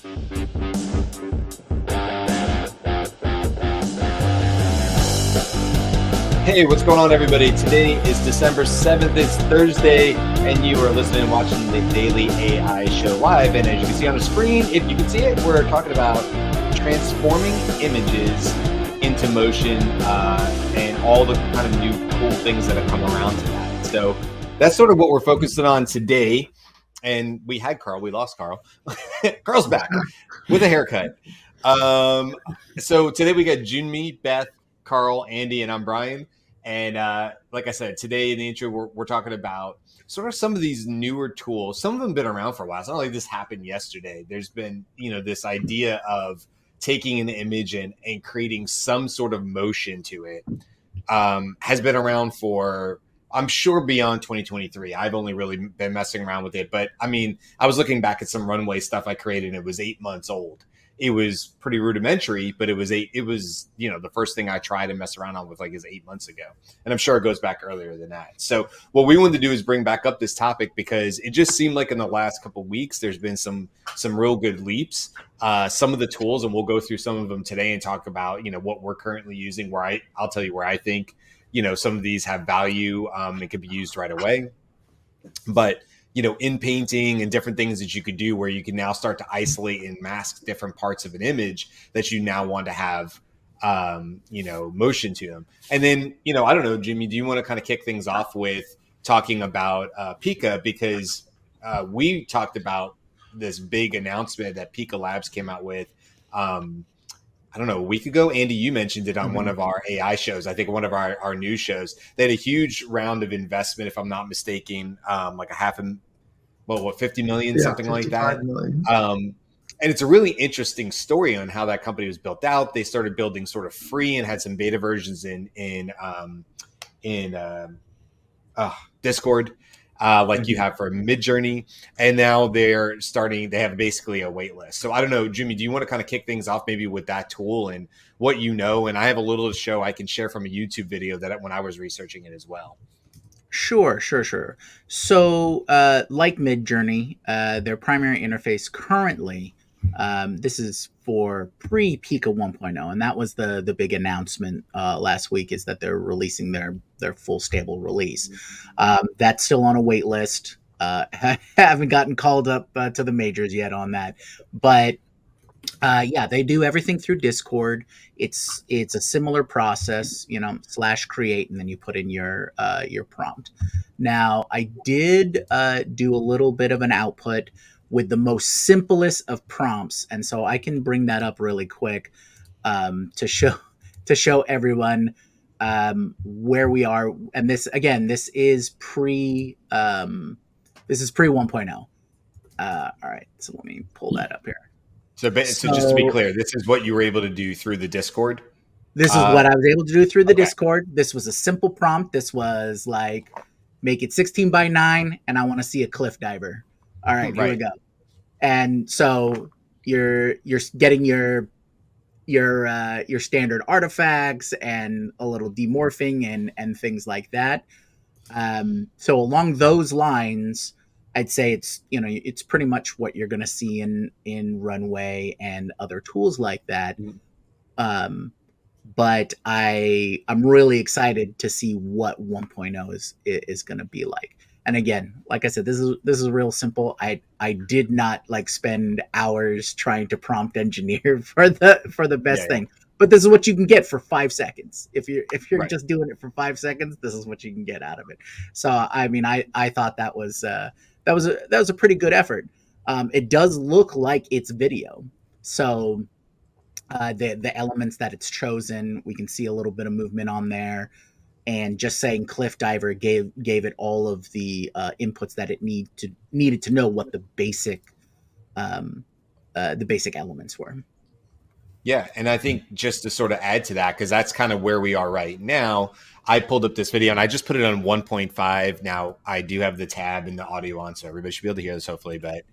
Hey, what's going on, everybody? Today is December 7th. It's Thursday, and you are listening and watching the Daily AI Show live. And as you can see on the screen, if you can see it, we're talking about transforming images into motion and all the kind of new cool things that have come around to that. So that's sort of what we're focusing on today. And we had Karl. We lost Karl. Karl's back with a haircut. So today we got Jyunmi, Beth, Karl, Andy, and I'm Brian. And like I said, today in the intro, we're talking about sort of some of these newer tools. Some of them have been around for a while. It's not like this happened yesterday. There's been, this idea of taking an image and creating some sort of motion to it has been around for, I'm sure, beyond 2023. I've only really been messing around with it. But I mean, I was looking back at some runway stuff I created, and it was 8 months old. It was pretty rudimentary, but it was the first thing I tried to mess around on with is 8 months ago. And I'm sure it goes back earlier than that. So what we wanted to do is bring back up this topic because it just seemed like in the last couple of weeks, there's been some real good leaps. Some of the tools, and we'll go through some of them today and talk about, what we're currently using, I'll tell you where I think, some of these have value and can be used right away. But in painting and different things that you could do where you can now start to isolate and mask different parts of an image that you now want to have, motion to them. And then, I don't know, Jimmy, do you want to kind of kick things off with talking about Pika? Because we talked about this big announcement that Pika Labs came out with, I don't know, a week ago. Andy, you mentioned it on one of our AI shows. I think one of our news shows. They had a huge round of investment, if I'm not mistaken, like 50 million, something like that. Million. And it's a really interesting story on how that company was built out. They started building sort of free and had some beta versions in Discord. You have for Midjourney, and now they have basically a wait list. So I don't know, Jimmy, do you want to kind of kick things off maybe with that tool and what and I have a little show I can share from a YouTube video that when I was researching it as well. Sure. So like Midjourney, their primary interface currently, this is for pre-Pika 1.0, and that was the big announcement last week, is that they're releasing their full stable release. That's still on a wait list. Haven't gotten called up to the majors yet on that, but they do everything through Discord. It's a similar process, /create, and then you put in your prompt. Now, I did do a little bit of an output with the most simplest of prompts, and so I can bring that up really quick to show everyone where we are. And this is pre 1.0. All right, so let me pull that up here. So just to be clear, this is what you were able to do through the Discord? This is what I was able to do through the Discord. This was a simple prompt. This was like, make it 16 by 9, and I want to see a cliff diver. All right, here we go. And so you're getting your standard artifacts and a little demorphing and things like that. So along those lines, I'd say it's pretty much what you're going to see in Runway and other tools like that. But I'm really excited to see what 1.0 is going to be like. And again, like I said, this is real simple. I did not spend hours trying to prompt engineer for the best thing. But this is what you can get for 5 seconds. If you're just doing it for 5 seconds, this is what you can get out of it. So I mean, I thought that was a pretty good effort. It does look like it's video. So the elements that it's chosen, we can see a little bit of movement on there. And just saying cliff diver gave it all of the inputs that it needed to know what the basic elements were. Yeah, and I think just to sort of add to that, because that's kind of where we are right now, I pulled up this video and I just put it on 1.5. Now, I do have the tab and the audio on, so everybody should be able to hear this, hopefully. But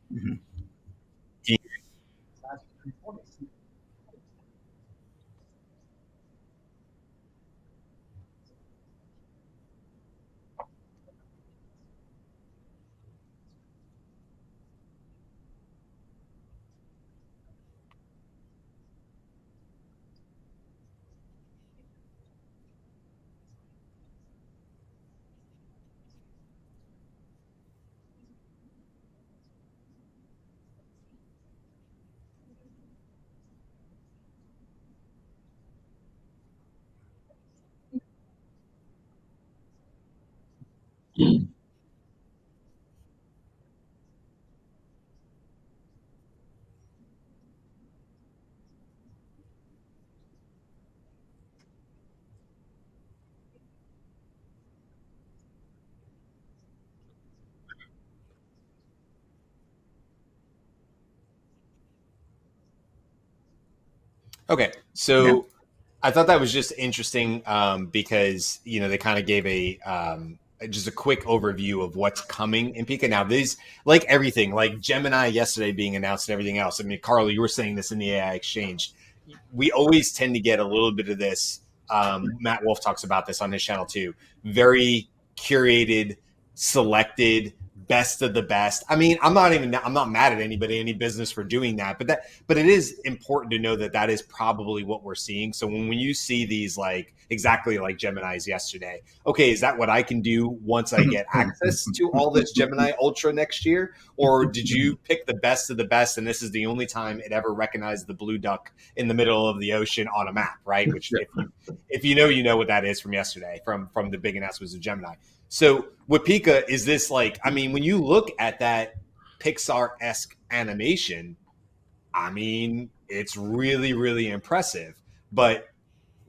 Okay, Yeah. so I thought that was just interesting because they kind of gave just a quick overview of what's coming in Pika. Now, these, like everything, like Gemini yesterday being announced and everything else. I mean, Karl, you were saying this in the AI exchange. We always tend to get a little bit of this. Matt Wolf talks about this on his channel too. Very curated, selected, best of the best. I mean, I'm not mad at anybody, any business for doing that, but it is important to know that that is probably what we're seeing. So when you see these, like exactly like Gemini's yesterday, okay, is that what I can do once I get access to all this Gemini Ultra next year? Or did you pick the best of the best and this is the only time it ever recognized the blue duck in the middle of the ocean on a map, right? Which if you know, you know what that is from yesterday, from the big announcements of Gemini. So with Pika, is this like, I mean, when you look at that Pixar-esque animation, I mean, it's really, really impressive. But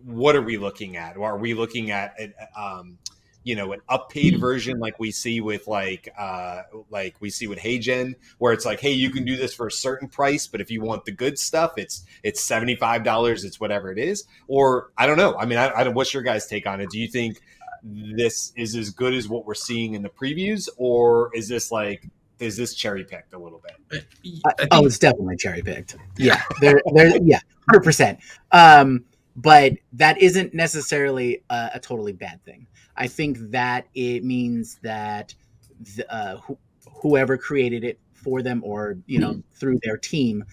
what are we looking at? Or are we looking at an uppaid version like we see with like we see with HeyGen, where it's like, hey, you can do this for a certain price, but if you want the good stuff, it's $75, it's whatever it is. Or I don't know. I mean, I don't. What's your guys' take on it? Do you think this is as good as what we're seeing in the previews, or is this cherry picked a little bit? Oh, it's definitely cherry picked. Yeah, yeah, 100%. But that isn't necessarily a totally bad thing. I think that it means that whoever created it for them, or through their team,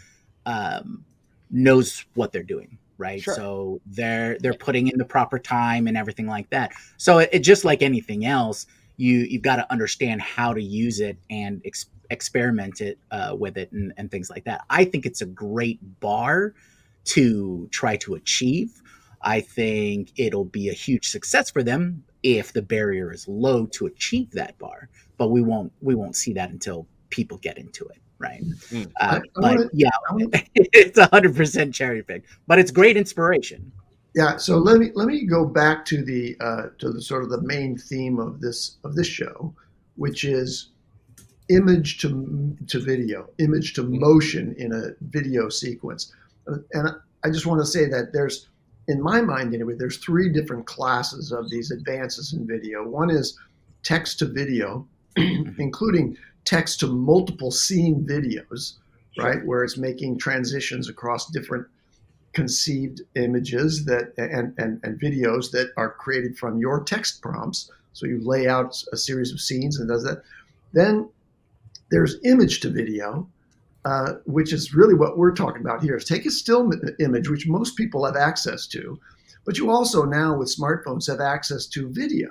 um, knows what they're doing, right? Sure. So they're putting in the proper time and everything like that. So it just like anything else, you've got to understand how to use it and experiment it with it and things like that. I think it's a great bar to try to achieve. I think it'll be a huge success for them if the barrier is low to achieve that bar, but we won't see that until people get into it, right? Mm. But yeah, it's 100% cherry picked, but it's great inspiration. Yeah, so let me go back to the sort of the main theme of this show, which is image to video, image to motion in a video sequence. And I just want to say that there's, in my mind anyway, there's three different classes of these advances in video. One is text to video, Mhm. including text to multiple scene videos, Sure. right, where it's making transitions across different conceived images and videos that are created from your text prompts. So you lay out a series of scenes and does that. Then there's image to video, which is really what we're talking about here. Is take a still image, which most people have access to, but you also now with smartphones have access to video,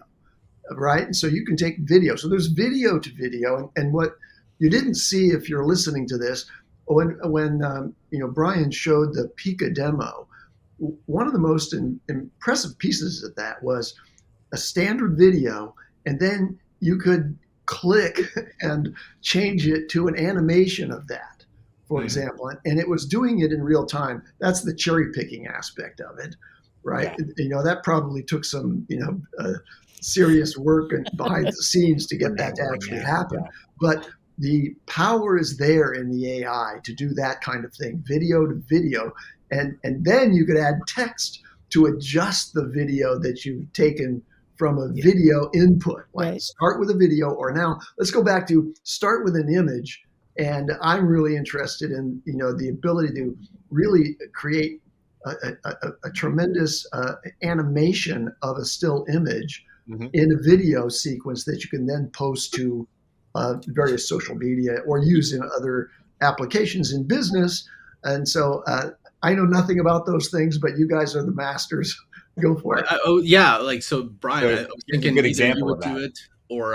right? And so you can take video. So there's video to video, and what you didn't see if you're listening to this, when Brian showed the Pika demo, one of the most impressive pieces of that was a standard video, and then you could click and change it to an animation of that, for Mm. example, and it was doing it in real time. That's the cherry picking aspect of it, right? Yeah. That probably took some serious work and behind the scenes to get that to Finagling, actually yeah. happen. But the power is there in the AI to do that kind of thing, video to video, and then you could add text to adjust the video that you've taken from a Yeah. video input. Like Right. start with a video, or now let's go back to start with an image. And I'm really interested in the ability to really create a tremendous animation of a still image Mm-hmm. in a video sequence that you can then post to various social media or use in other applications in business. And so I know nothing about those things, but you guys are the masters. Go for it. Oh yeah, like so, Brian. So I was here's a thinking good either you example of would that. do it or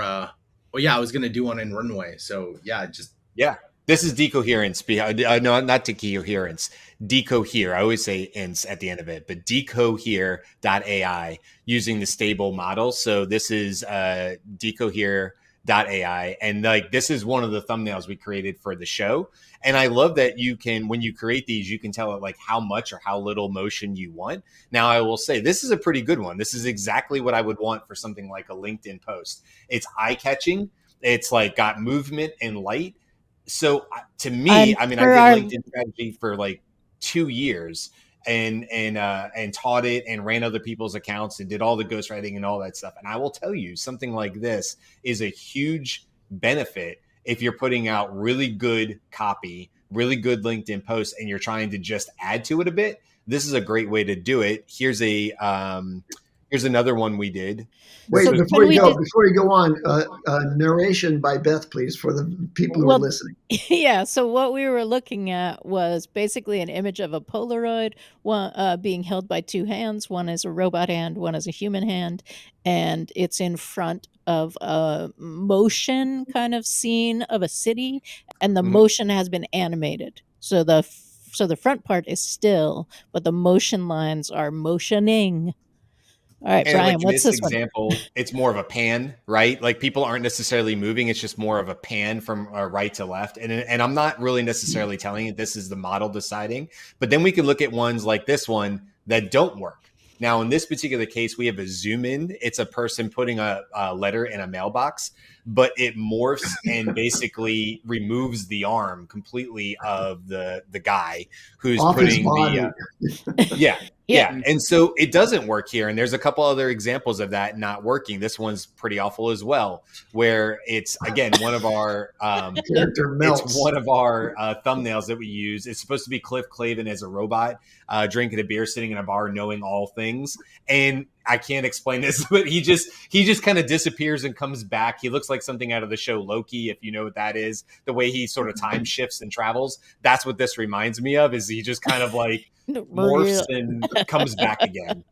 yeah, I was gonna do one in Runway. So yeah, just Yeah. This is decoherence. No, not decoherence. Decohere. I always say "ins" at the end of it, but decohere.ai using the stable model. So this is decohere.ai, and like this is one of the thumbnails we created for the show. And I love that you can, when you create these, you can tell it like how much or how little motion you want. Now, I will say this is a pretty good one. This is exactly what I would want for something like a LinkedIn post. It's eye catching. It's like got movement and light. So to me, I mean, I did LinkedIn strategy for like 2 years and taught it and ran other people's accounts and did all the ghostwriting and all that stuff. And I will tell you, something like this is a huge benefit if you're putting out really good copy, really good LinkedIn posts, and you're trying to just add to it a bit. This is a great way to do it. Here's another one we did. Wait, before you go on, narration by Beth, please, for the people who are listening. Yeah, so what we were looking at was basically an image of a Polaroid, one being held by two hands. One is a robot hand, one is a human hand, and it's in front of a motion kind of scene of a city, and the motion has been animated. So the front part is still, but the motion lines are motioning. All right, And Brian, like in what's this this one? example, it's more of a pan, right? Like people aren't necessarily moving. It's just more of a pan from right to left. And I'm not really necessarily telling you this is the model deciding, but then we can look at ones like this one that don't work. Now, in this particular case, we have a zoom in. It's a person putting a letter in a mailbox, but it morphs and basically removes the arm completely of the guy who's off putting his body. Yeah. And so it doesn't work here. And there's a couple other examples of that not working. This one's pretty awful as well, where it's, again, one of our thumbnails that we use. It's supposed to be Cliff Clavin as a robot, drinking a beer, sitting in a bar, knowing all things. And I can't explain this, but he just kind of disappears and comes back. He looks like something out of the show Loki, if you know what that is. The way he sort of time shifts and travels. That's what this reminds me of, is he just kind of like morphs and comes back again.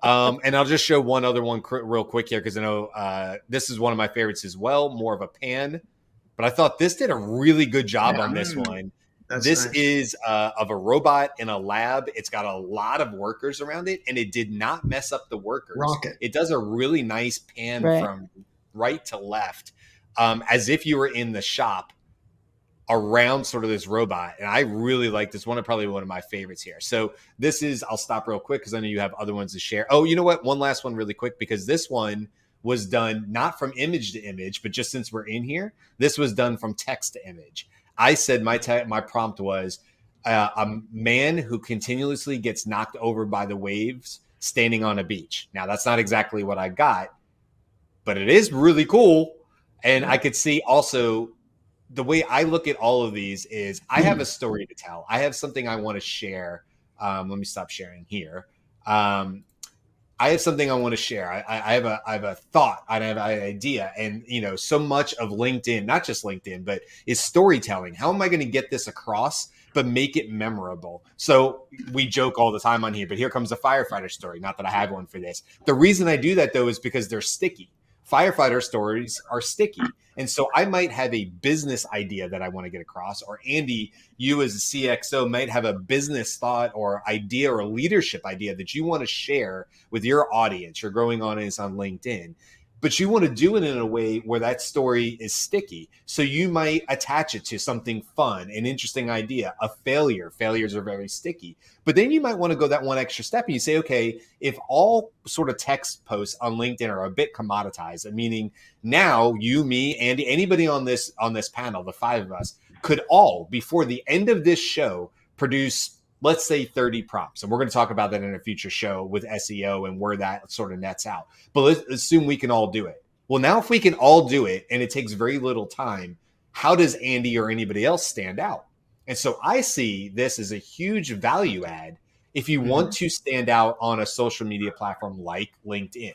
And I'll just show one other one real quick here, because I know this is one of my favorites as well, more of a pan. But I thought this did a really good job on this one. This is of a robot in a lab. It's got a lot of workers around it, and it did not mess up the workers. It does a really nice pan from right to left, as if you were in the shop around sort of this robot. And I really like this one, probably one of my favorites here. So this is, I'll stop real quick because I know you have other ones to share. Oh, you know what? One last one really quick, because this one was done not from image to image, but just since we're in here, this was done from text to image. I said my prompt was a man who continuously gets knocked over by the waves standing on a beach. Now, that's not exactly what I got, but it is really cool. And I could see also the way I look at all of these is I have a story to tell. I have something I want to share. Let me stop sharing here. I have something I want to share. I have a thought. I have an idea. And, you know, so much of LinkedIn, not just LinkedIn, but is storytelling. How am I going to get this across, but make it memorable? So we joke all the time on here, but here comes a firefighter story. Not that I have one for this. The reason I do that, though, is because they're sticky. Firefighter stories are sticky. And so I might have a business idea that I want to get across, or Andy, you as a CXO might have a business thought or idea or a leadership idea that you want to share with your audience, your growing audience on LinkedIn. But you want to do it in a way where that story is sticky. So you might attach it to something fun, an interesting idea, a failure. Failures are very sticky. But then you might want to go that one extra step and you say, okay, if all sort of text posts on LinkedIn are a bit commoditized, meaning now you, me, Andy, anybody on this panel, the five of us, could all, before the end of this show, produce, let's say, 30 prompts. And we're going to talk about that in a future show with SEO and where that sort of nets out. But let's assume we can all do it. Well, now if we can all do it and it takes very little time, how does Andy or anybody else stand out? And so I see this as a huge value add if you want to stand out on a social media platform like LinkedIn.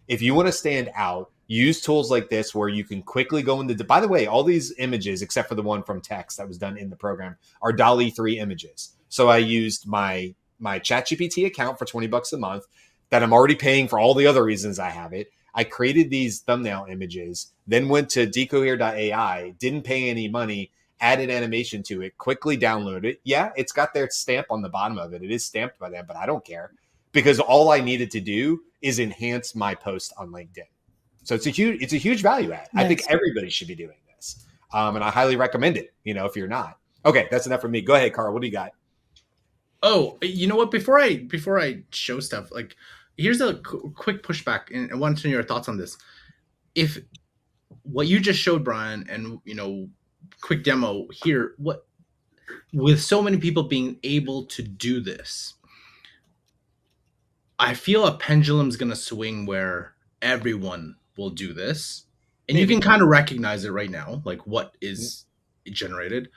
If you want to stand out, use tools like this where you can quickly go into, by the way, all these images, except for the one from text that was done in the program, are DALL-E 3 images. So I used my ChatGPT account for $20 a month that I'm already paying for all the other reasons I have it. I created these thumbnail images, then went to decohere.ai, didn't pay any money, added animation to it, quickly download it. Yeah, it's got their stamp on the bottom of it. It is stamped by them, but I don't care because all I needed to do is enhance my post on LinkedIn. So it's a huge value add. Nice. I think everybody should be doing this. And I highly recommend it, if you're not. Okay, that's enough for me. Go ahead, Karl. What do you got? Oh, you know what? Before I show stuff, like here's a quick pushback, and I want to know your thoughts on this. If what you just showed, Brian, and quick demo here, what with so many people being able to do this, I feel a pendulum's gonna swing where everyone will do this, and Maybe. you can kind of recognize it right now, like what is generated.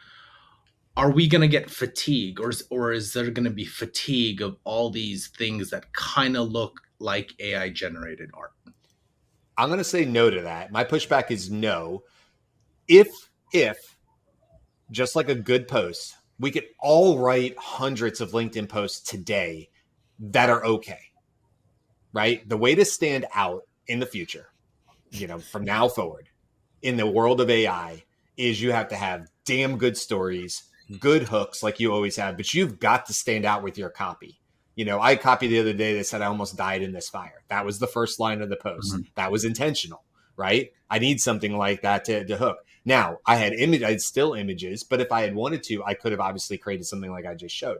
Are we going to get fatigue, or is there going to be fatigue of all these things that kind of look like AI generated art? I'm going to say no to that. My pushback is no. If just like a good post, we could all write hundreds of LinkedIn posts today that are okay, right? The way to stand out in the future, from now forward in the world of AI is you have to have damn good stories, good hooks like you always have, but you've got to stand out with your copy. I copied the other day that said I almost died in this fire. That was the first line of the post. Mm-hmm. That was intentional, right? I need something like that to hook. Now, I had still images, but if I had wanted to, I could have obviously created something like I just showed.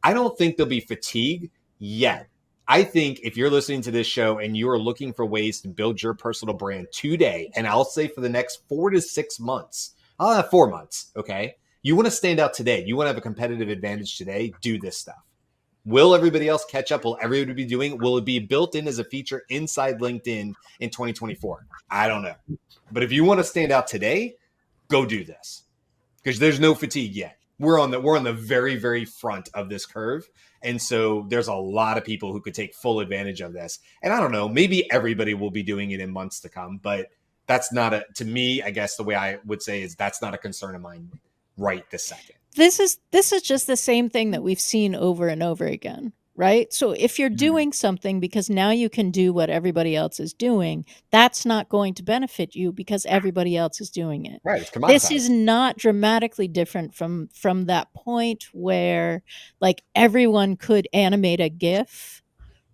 I don't think there'll be fatigue yet. I think if you're listening to this show and you are looking for ways to build your personal brand today, and I'll say for the next 4 to 6 months, I'll have 4 months, okay? You want to stand out today. You want to have a competitive advantage today. Do this stuff. Will everybody else catch up? Will everybody be doing it? Will it be built in as a feature inside LinkedIn in 2024? I don't know. But if you want to stand out today, go do this because there's no fatigue yet. We're on the very, very front of this curve. And so there's a lot of people who could take full advantage of this. And I don't know, maybe everybody will be doing it in months to come, but that's not to me, I guess the way I would say is that's not a concern of mine right this second. This is just the same thing that we've seen over and over again, right? So if you're doing something because now you can do what everybody else is doing, that's not going to benefit you because everybody else is doing it. Right. It's commoditized. This is not dramatically different from that point where like everyone could animate a GIF.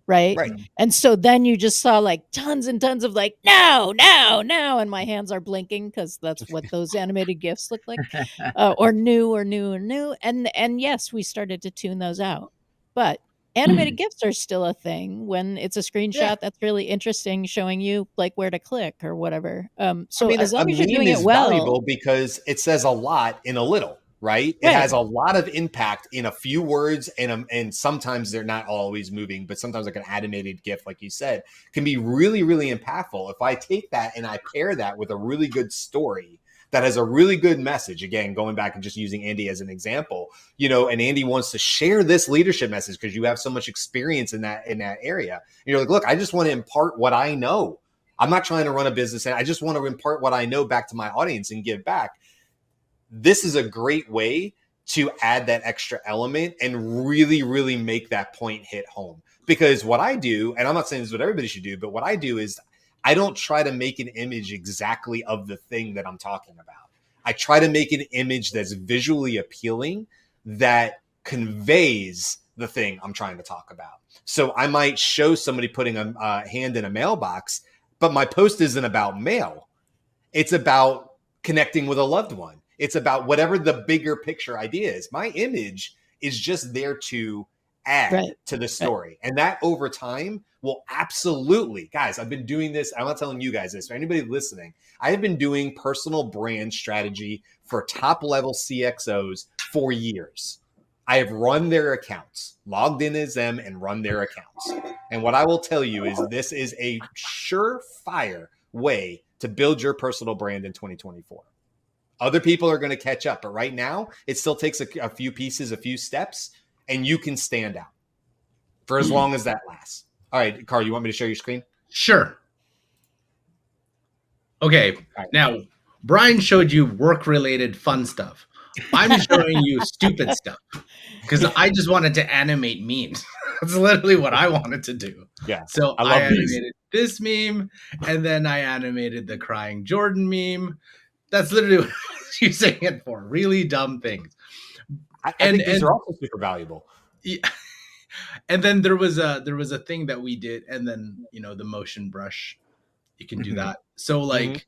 Right. And so then you just saw like tons and tons of like, no, and my hands are blinking because that's what those animated GIFs look like, or new. And yes, we started to tune those out. But animated GIFs are still a thing when it's a screenshot that's really interesting, showing you like where to click or whatever. So as long as you're doing it well, valuable because it says a lot in a little. Right? It has a lot of impact in a few words, and sometimes they're not always moving, but sometimes like an animated GIF, like you said, can be really, really impactful. If I take that and I pair that with a really good story that has a really good message, again, going back and just using Andy as an example, and Andy wants to share this leadership message because you have so much experience in that area. And you're like, look, I just want to impart what I know. I'm not trying to run a business, and I just want to impart what I know back to my audience and give back. This is a great way to add that extra element and really, really make that point hit home. Because what I do, and I'm not saying this is what everybody should do, but what I do is I don't try to make an image exactly of the thing that I'm talking about. I try to make an image that's visually appealing that conveys the thing I'm trying to talk about. So I might show somebody putting a hand in a mailbox, but my post isn't about mail. It's about connecting with a loved one. It's about whatever the bigger picture idea is. My image is just there to add to the story. And that over time will absolutely, guys, I've been doing this. I'm not telling you guys this, for anybody listening, I have been doing personal brand strategy for top level CXOs for years. I have run their accounts, logged in as them and run their accounts. And what I will tell you is this is a surefire way to build your personal brand in 2024. Other people are going to catch up, but right now it still takes a few pieces, a few steps, and you can stand out for as long as that lasts. All right, Karl, you want me to share your screen? Sure. Okay. Right. Now, Brian showed you work-related fun stuff. I'm showing you stupid stuff because I just wanted to animate memes. That's literally what I wanted to do. Yeah. So I animated this meme, and then I animated the crying Jordan meme. That's literally what I was using it for. Really dumb things. I think these are also super valuable. Yeah. And then there was a thing that we did, and then the motion brush, you can do that. So like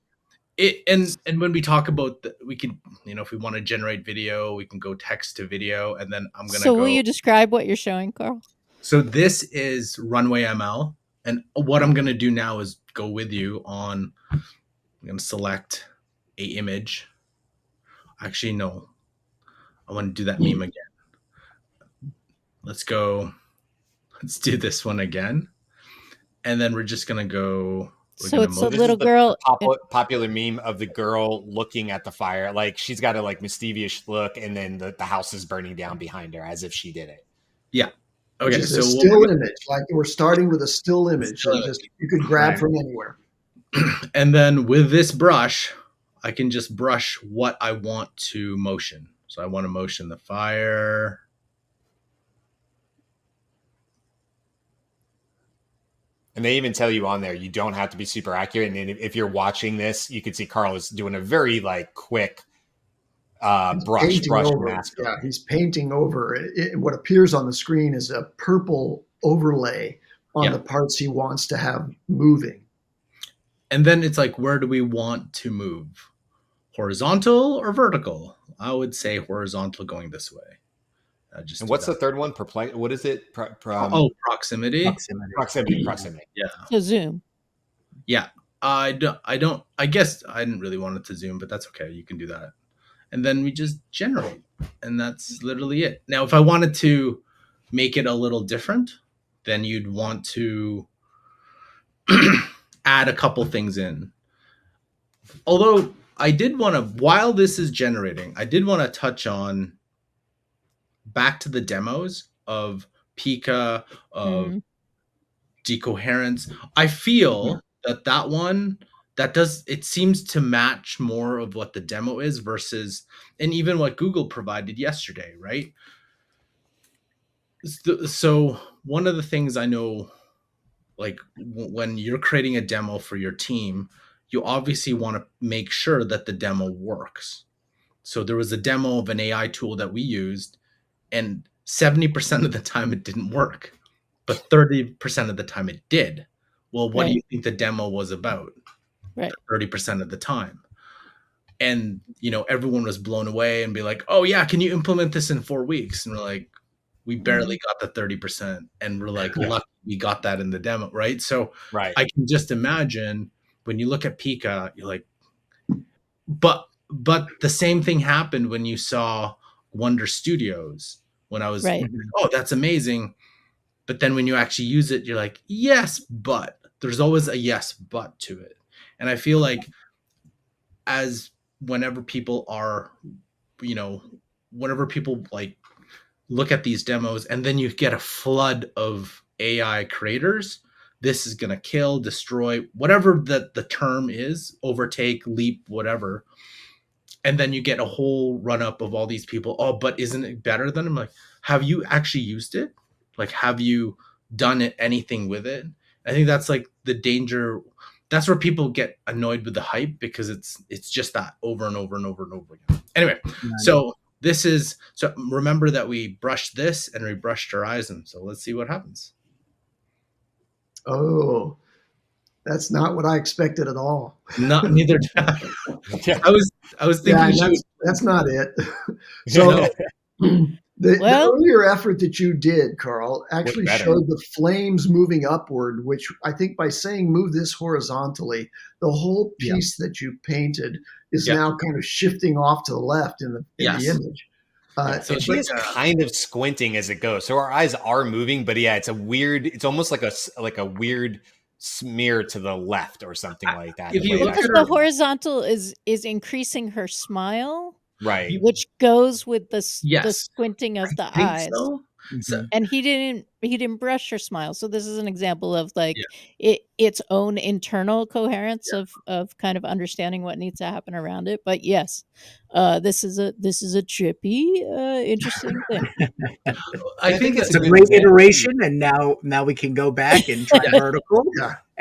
it, and when we talk about we can, if we want to generate video, we can go text to video, and then I'm gonna So will you describe what you're showing, Karl? So this is runwayml, and what I'm gonna do now is go with you on. I'm gonna select a image. Actually, no, I want to do that meme again. Let's go. Let's do this one again, and then we're just gonna go. So it's a little girl. Popular meme of the girl looking at the fire, like she's got a like mischievous look, and then the house is burning down behind her as if she did it. Yeah. Okay. Which is a still image. Like we're starting with a still image. You could grab from anywhere. And then with this brush, I can just brush what I want to motion. So I want to motion the fire. And they even tell you on there, you don't have to be super accurate. And if you're watching this, you can see Karl is doing a very like quick brush mask. Yeah, he's painting over it. What appears on the screen is a purple overlay on the parts he wants to have moving. And then it's like, where do we want to move? Horizontal or vertical? I would say horizontal, going this way. And what's the third one? What is it? Proximity. Proximity. Yeah. So zoom. Yeah. I guess I didn't really want it to zoom, but that's okay. You can do that. And then we just generate. And that's literally it. Now, if I wanted to make it a little different, then you'd want to add a couple things in. Although I did want to, while this is generating, I did want to touch on back to the demos of pika, of decoherence. I feel that one, it seems to match more of what the demo is versus, and even what Google provided yesterday, right? So one of the things I know, like when you're creating a demo for your team, you obviously want to make sure that the demo works. So there was a demo of an AI tool that we used, and 70% of the time it didn't work, but 30% of the time it did. Well, what do you think the demo was about? Right. 30% of the time. And, everyone was blown away and be like, oh yeah, can you implement this in 4 weeks? And we're like, we barely got the 30%. And we're like, lucky we got that in the demo, right? So I can just imagine when you look at Pika, you're like, but the same thing happened when you saw Wonder Studios, when I was like, oh, that's amazing. But then when you actually use it, you're like, yes, but there's always a yes, but to it. And I feel like whenever people like look at these demos and then you get a flood of AI creators, this is going to kill, destroy, whatever the term is, overtake, leap, whatever. And then you get a whole run up of all these people. Oh, but isn't it better than? I'm like, have you actually used it? Like, have you done anything with it? I think that's like the danger. That's where people get annoyed with the hype, because it's just that over and over and over and over again. Anyway, so remember that we brushed this and we brushed our eyes, and so let's see what happens. Oh, that's not what I expected at all. Neither did I. I was thinking that's not it. So the earlier effort that you did, Karl, actually showed the flames moving upward, which I think by saying move this horizontally, the whole piece that you painted is now kind of shifting off to the left in the image. So she is kind of squinting as it goes. So our eyes are moving, but it's almost like a weird smear to the left or something like that. The horizontal is increasing her smile, right? Which goes with the squinting of the eyes. So. And he didn't brush her smile. So this is an example of like its own internal coherence of kind of understanding what needs to happen around it. But yes, this is a trippy, interesting thing. I think it's a great iteration, and now we can go back and try vertical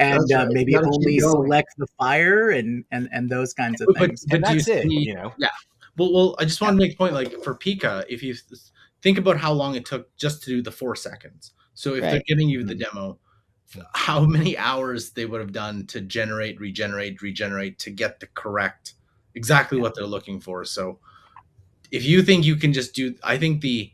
and That's right. You maybe got to only keep going. select the fire and those kinds of things. But do you that's it, see? you know. Yeah. Well, I just want to make a point. Like for Pika, if you think about how long it took just to do the 4 seconds. So if they're Right. giving you the demo, how many hours they would have done to generate, regenerate to get the correct, exactly what they're looking for. So if you think you can just do, I think the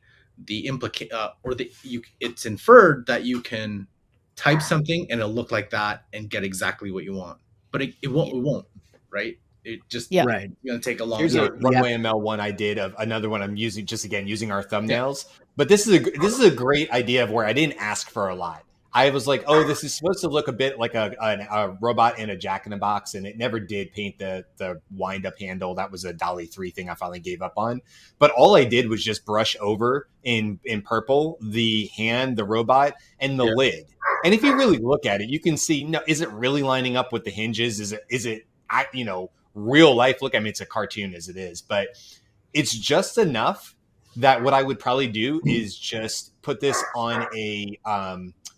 implicate or the you, it's inferred that you can type something and it'll look like that and get exactly what you want, but it won't, right? It just Yeah. Right. it's gonna take a long Here's Yeah. a time. Yeah. runway ML one I did of another one I'm using, just again using our thumbnails. But this is a great idea of where I didn't ask for a lot. I was like, oh, this is supposed to look a bit like a robot in a Jack in the Box, and it never did paint the wind up handle. That was a Dolly 3 thing I finally gave up on. But all I did was just brush over in purple the hand, the robot, and the Yeah. lid. And if you really look at it, you can see, no, is it really lining up with the hinges? Is it real life look? I mean, it's a cartoon as it is, but it's just enough that what I would probably do is just put this on a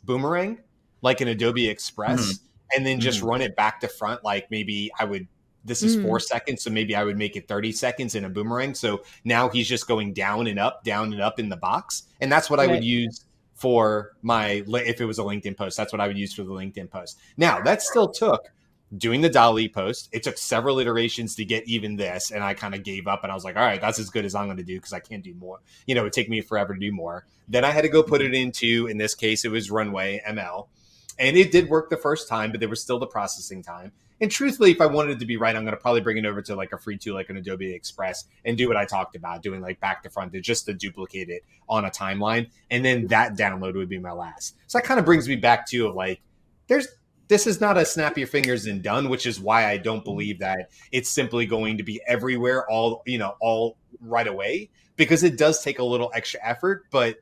boomerang, like an Adobe Express, and then just run it back to front. Like maybe I would, this is 4 seconds, so maybe I would make it 30 seconds in a boomerang. So now he's just going down and up in the box. And that's what I would use for my, if it was a LinkedIn post, that's what I would use for the LinkedIn post. Now that still took doing the Dolly post. It took several iterations to get even this. And I kind of gave up and I was like, all right, that's as good as I'm going to do because I can't do more. You know, it would take me forever to do more. Then I had to go put it into, in this case, it was runwayml. And it did work the first time, but there was still the processing time. And truthfully, if I wanted it to be right, I'm going to probably bring it over to like a free tool, like an Adobe Express, and do what I talked about, doing like back to front, just to duplicate it on a timeline. And then that download would be my last. So that kind of brings me back to like, this is not a snap your fingers and done, which is why I don't believe that it's simply going to be everywhere all right away, because it does take a little extra effort. But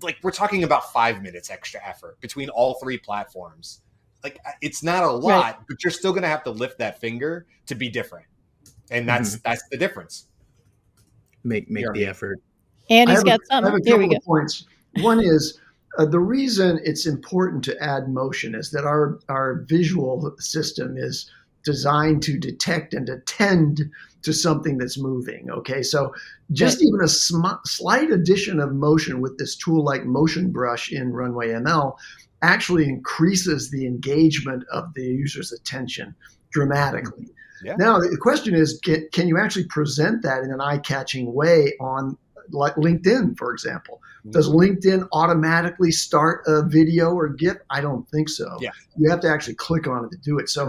like, we're talking about 5 minutes extra effort between all 3 platforms. Like, it's not a lot, but you're still going to have to lift that finger to be different. And that's the difference. Make the effort. And he's got I have some. a Here we couple go. of points. One is the reason it's important to add motion is that our visual system is designed to detect and attend to something that's moving. Okay, so just even a slight addition of motion with this tool like Motion Brush in runwayml actually increases the engagement of the user's attention dramatically. Yeah. Now, the question is, can you actually present that in an eye-catching way on like LinkedIn, for example? Does LinkedIn automatically start a video or GIF? I don't think so. Yeah. You have to actually click on it to do it. So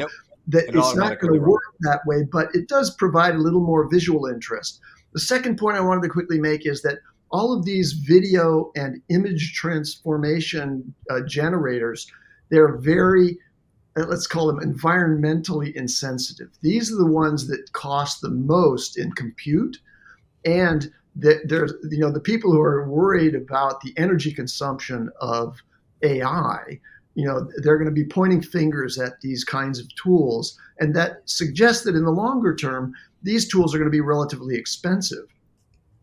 it's not going to work that way, but it does provide a little more visual interest. The second point I wanted to quickly make is that all of these video and image transformation generators, they're very, let's call them environmentally insensitive. These are the ones that cost the most in compute, and there's the people who are worried about the energy consumption of AI. They're going to be pointing fingers at these kinds of tools, and that suggests that in the longer term, these tools are going to be relatively expensive,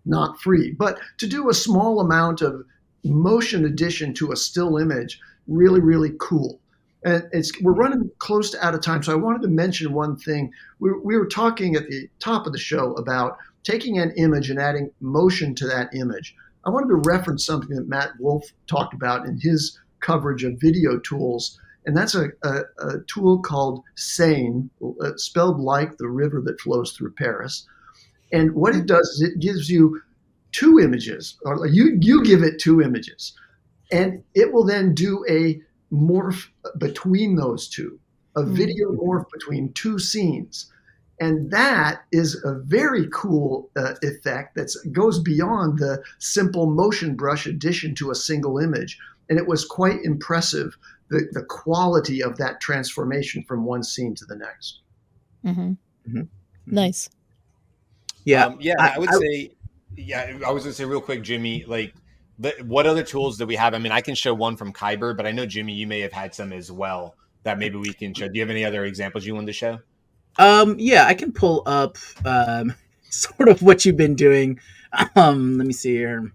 not free. But to do a small amount of motion addition to a still image, really, really cool. And we're running close to out of time, so I wanted to mention one thing. We were talking at the top of the show about taking an image and adding motion to that image. I wanted to reference something that Matt Wolf talked about in his coverage of video tools, and that's a tool called Seine, spelled like the river that flows through Paris. And what it does is it gives you 2 images, or you give it 2 images, and it will then do a morph between those 2, a video morph between 2 scenes. And that is a very cool effect that goes beyond the simple motion brush addition to a single image. And it was quite impressive, the quality of that transformation from one scene to the next. Nice. Yeah. I would say, I was going to say real quick, Jimmy, like, what other tools do we have? I mean, I can show one from Kyber, but I know, Jimmy, you may have had some as well that maybe we can show. Do you have any other examples you wanted to show? I can pull up sort of what you've been doing. Let me see here.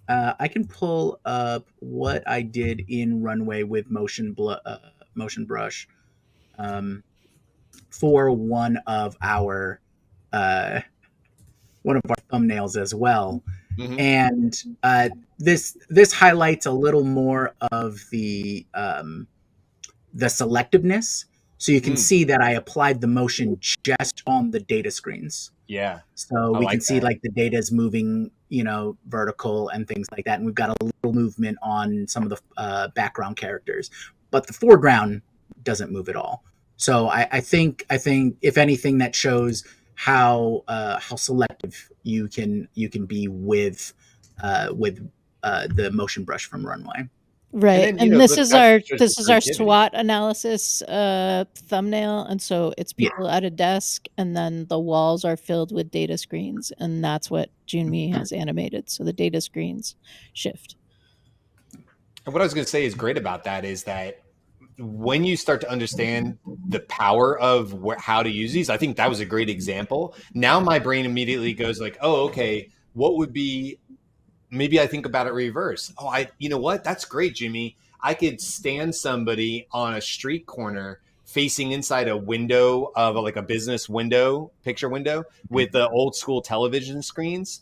I can pull up what I did in Runway with Motion motion brush for one of our thumbnails as well. Mhm. And this highlights a little more of the selectiveness. So you can see that I applied the motion just on the data screens. Yeah. So I we like can see that. like the data is moving, vertical and things like that. And we've got a little movement on some of the background characters, but the foreground doesn't move at all. So I think if anything, that shows how selective you can be with the motion brush from Runway. Right. then, And this look, is that our shows your creativity. SWOT analysis thumbnail, and so it's Yeah. people at a desk, and then the walls are filled with data screens, and that's what Jyunmi has animated. So the data screens shift. And what I was going to say is great about that is that when you start to understand the power of how to use these, I think that was a great example. Now my brain immediately goes like, oh, okay, what would be, maybe I think about it reverse. Oh, you know what? That's great, Jimmy. I could stand somebody on a street corner facing inside a window of like a business window, picture window with the old school television screens.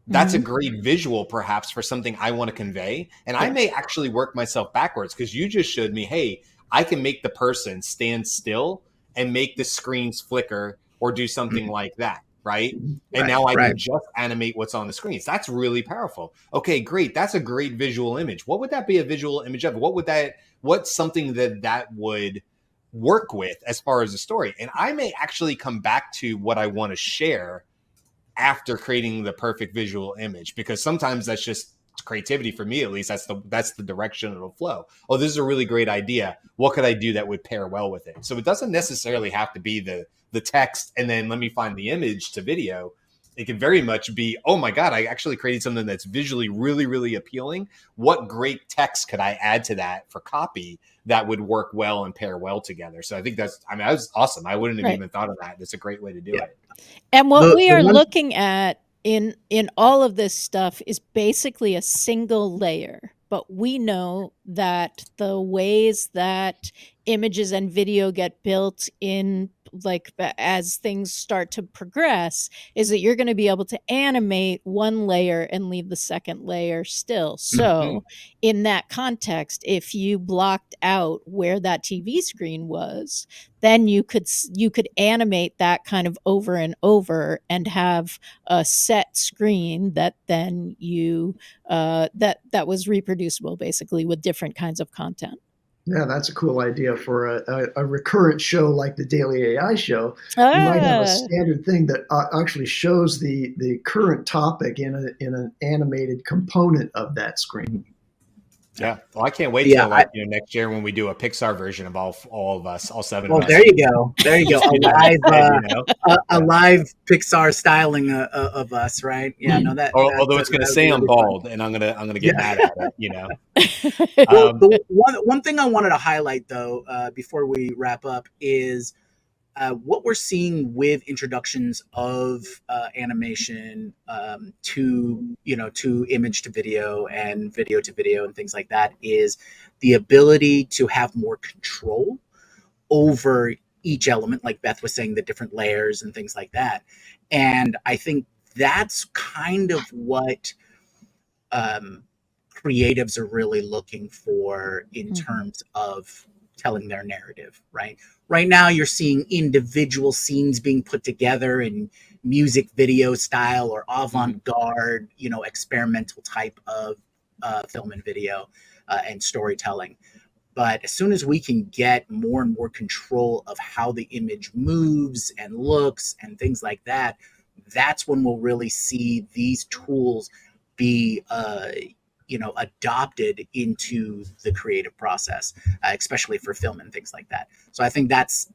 That's a great visual perhaps for something I want to convey. And I may actually work myself backwards because you just showed me, hey, I can make the person stand still and make the screens flicker or do something like that. Right. And now I can just animate what's on the screens. That's really powerful. Okay, great. That's a great visual image. What would that be a visual image of? What's something that would work with as far as the story? And I may actually come back to what I want to share after creating the perfect visual image, because sometimes that's just creativity for me, at least. That's the direction it'll flow. Oh, this is a really great idea. What could I do that would pair well with it? So it doesn't necessarily have to be the text and then let me find the image to video. It can very much be, oh my God, I actually created something that's visually really, really appealing. What great text could I add to that for copy that would work well and pair well together? So I think that was awesome. I wouldn't have even thought of that. That's a great way to do it. And what we are looking at in all of this stuff is basically a single layer. But we know that the ways that images and video get built in, like as things start to progress, is that you're going to be able to animate one layer and leave the second layer still. So in that context, if you blocked out where that TV screen was, then you could animate that kind of over and over and have a set screen that then you that was reproducible basically with different kinds of content. Yeah, that's a cool idea for a recurrent show like the Daily AI Show. You might have a Ah, standard thing that actually shows the current topic in an animated component of that screen. Yeah. Well, I can't wait till next year when we do a Pixar version of all of us, all seven of us. There you go. There you go. A live Pixar styling of us, right? Yeah. No, although it's going to say I'm bald, and I'm gonna get mad at it. You know. The one thing I wanted to highlight though, before we wrap up, is what we're seeing with introductions of animation to image to video and video to video and things like that is the ability to have more control over each element, like Beth was saying, the different layers and things like that. And I think that's kind of what creatives are really looking for in terms of telling their narrative, right? Right now, you're seeing individual scenes being put together in music video style or avant-garde, experimental type of film and video and storytelling. But as soon as we can get more and more control of how the image moves and looks and things like that, that's when we'll really see these tools be adopted into the creative process, especially for film and things like that. So I think that's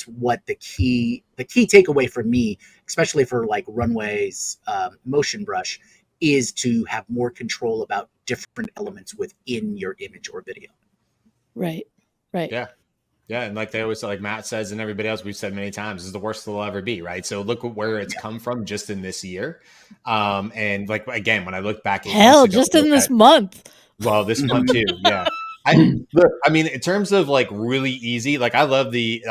what the key takeaway for me, especially for like Runway's motion brush, is to have more control about different elements within your image or video. Right. Yeah. And like they always, like Matt says, and everybody else we've said many times, is the worst it'll ever be, right? So look where it's come from just in this year. And like, again, when I look back, just in this month. Well, this month too, yeah. Look, I mean, in terms of like really easy, like I love the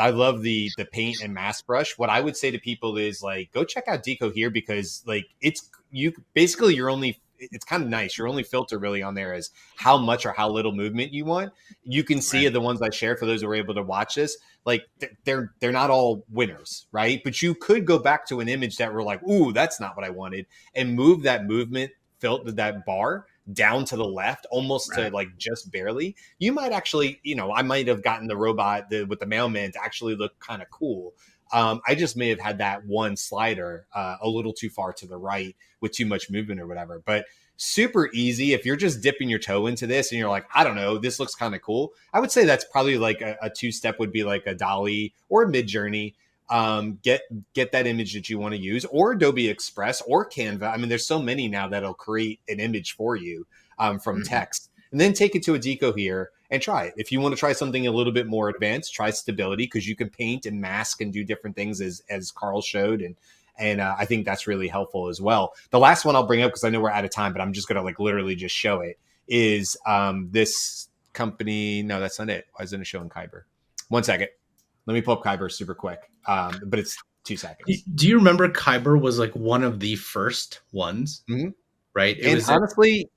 paint and mask brush. What I would say to people is like, go check out decohere because like it's kind of nice. Your only filter really on there is how much or how little movement you want. You can see the ones I share for those who are able to watch this. Like they're not all winners, right? But you could go back to an image that were like, ooh, that's not what I wanted, and move that movement filter, that bar down to the left, almost to like just barely. You might actually, I might have gotten the robot with the mailman to actually look kind of cool. I just may have had that one slider a little too far to the right with too much movement or whatever. But super easy. If you're just dipping your toe into this and you're like, I don't know, this looks kind of cool, I would say that's probably like a two-step would be like a DALL-E or a Midjourney. Get that image that you want to use, or Adobe Express or Canva. I mean, there's so many now that'll create an image for you from text, and then take it to a decohere and try it. If you want to try something a little bit more advanced, try stability, because you can paint and mask and do different things as Karl showed. And I think that's really helpful as well. The last one I'll bring up, because I know we're out of time, but I'm just going to like literally just show it, is this company. No, that's not it. Why isn't it showing Kyber? 1 second. Let me pull up Kyber super quick. But it's 2 seconds. Do you remember Kyber was like one of the first ones? Mm-hmm. Right. Honestly,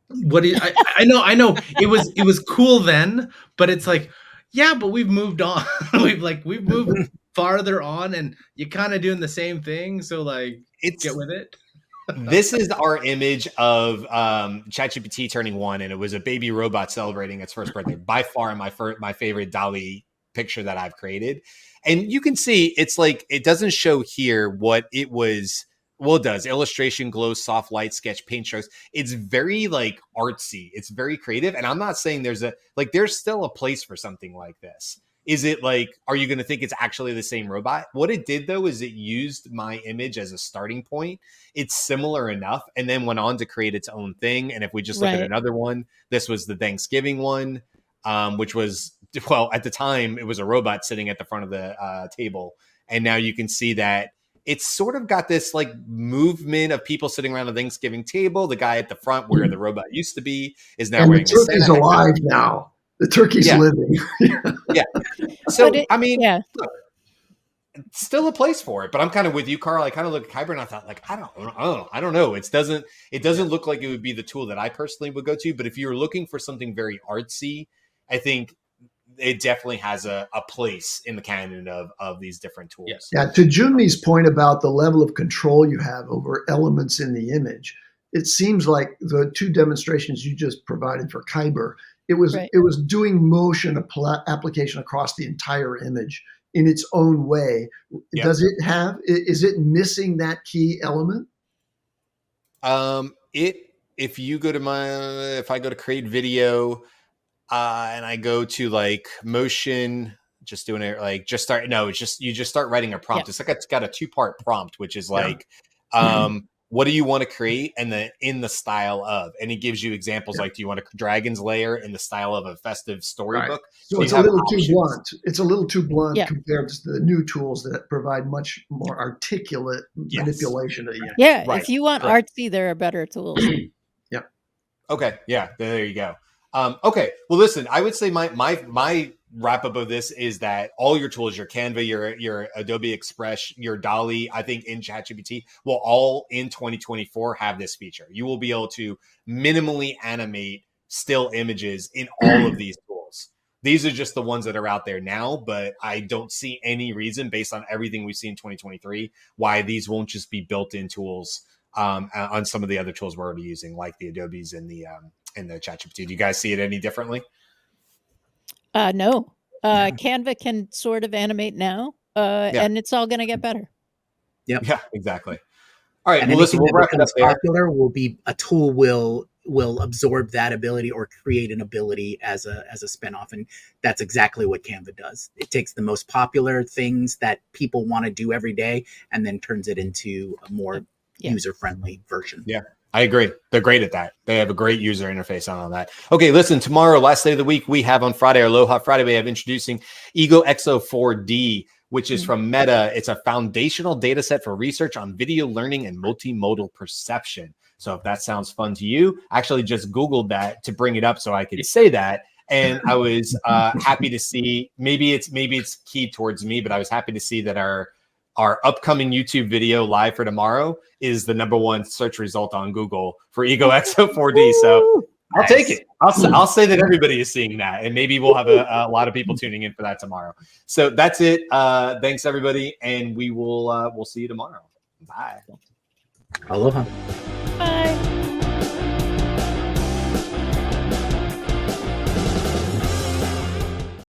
I know it was cool then, but it's like, yeah, but we've moved on. we've moved farther on, and you're kind of doing the same thing. So like, get with it. This is our image of ChatGPT turning 1, and it was a baby robot celebrating its first birthday. By far my favorite DALL-E picture that I've created. And you can see it's like, it doesn't show here what it was. Well, it does. Illustration, glow, soft light, sketch, paint strokes. It's very like artsy. It's very creative. And I'm not saying there's still a place for something like this. Is it like, are you going to think it's actually the same robot? What it did though, is it used my image as a starting point. It's similar enough, and then went on to create its own thing. And if we just look at another one, this was the Thanksgiving one, which was, well, at the time it was a robot sitting at the front of the table. And now you can see that it's sort of got this like movement of people sitting around a Thanksgiving table. The guy at the front where the robot used to be is now wearing the turkey's alive now. The turkey's living. Yeah. So, I mean, look, it's still a place for it, but I'm kind of with you, Karl. I kind of look at Kyber and I thought like, I don't know. It doesn't look like it would be the tool that I personally would go to, but if you're looking for something very artsy, I think it definitely has a place in the canon of these different tools. Yeah. To Jyunmi's point about the level of control you have over elements in the image, it seems like the two demonstrations you just provided for Kyber, it was doing motion application across the entire image in its own way. Yep. Is it missing that key element? If I go to create video, and I go to like motion, just doing it like you just start writing a prompt. It's like it's got a 2-part prompt, which is like, what do you want to create, and then in the style of, and it gives you examples like, do you want a dragon's lair in the style of a festive storybook? So it's a little too blunt. It's a little too blunt compared to the new tools that provide much more articulate manipulation of the image. Yeah, if you want artsy, there are better tools. Okay, yeah, there you go. Okay, well, listen, I would say my wrap up of this is that all your tools, your Canva, your Adobe Express, your DALL-E, I think in ChatGPT will all in 2024 have this feature. You will be able to minimally animate still images in all of these tools. These are just the ones that are out there now, but I don't see any reason based on everything we've seen in 2023 why these won't just be built-in tools on some of the other tools we're already using, like the Adobes and the ChatGPT. Do you guys see it any differently? No. Canva can sort of animate now, and it's all going to get better. Yep. Yeah, exactly. All right. And well, listen, we'll wrap it up there. Popular will be a tool will absorb that ability or create an ability as a spinoff, and that's exactly what Canva does. It takes the most popular things that people want to do every day, and then turns it into a more user-friendly version. Yeah. I agree. They're great at that. They have a great user interface on all that. Okay, listen, tomorrow, last day of the week, we have on Friday, our Aloha Friday, we have introducing Ego Exo4D, which is from Meta. It's a foundational data set for research on video learning and multimodal perception. So if that sounds fun to you, I actually just Googled that to bring it up so I could say that. And I was happy to see, maybe it's keyed towards me, but I was happy to see that our upcoming YouTube video live for tomorrow is the #1 search result on Google for Ego Exo 4D. So I'll take it. I'll say that everybody is seeing that, and maybe we'll have a lot of people tuning in for that tomorrow. So that's it. Thanks everybody, and we'll see you tomorrow. Bye. Aloha. Bye.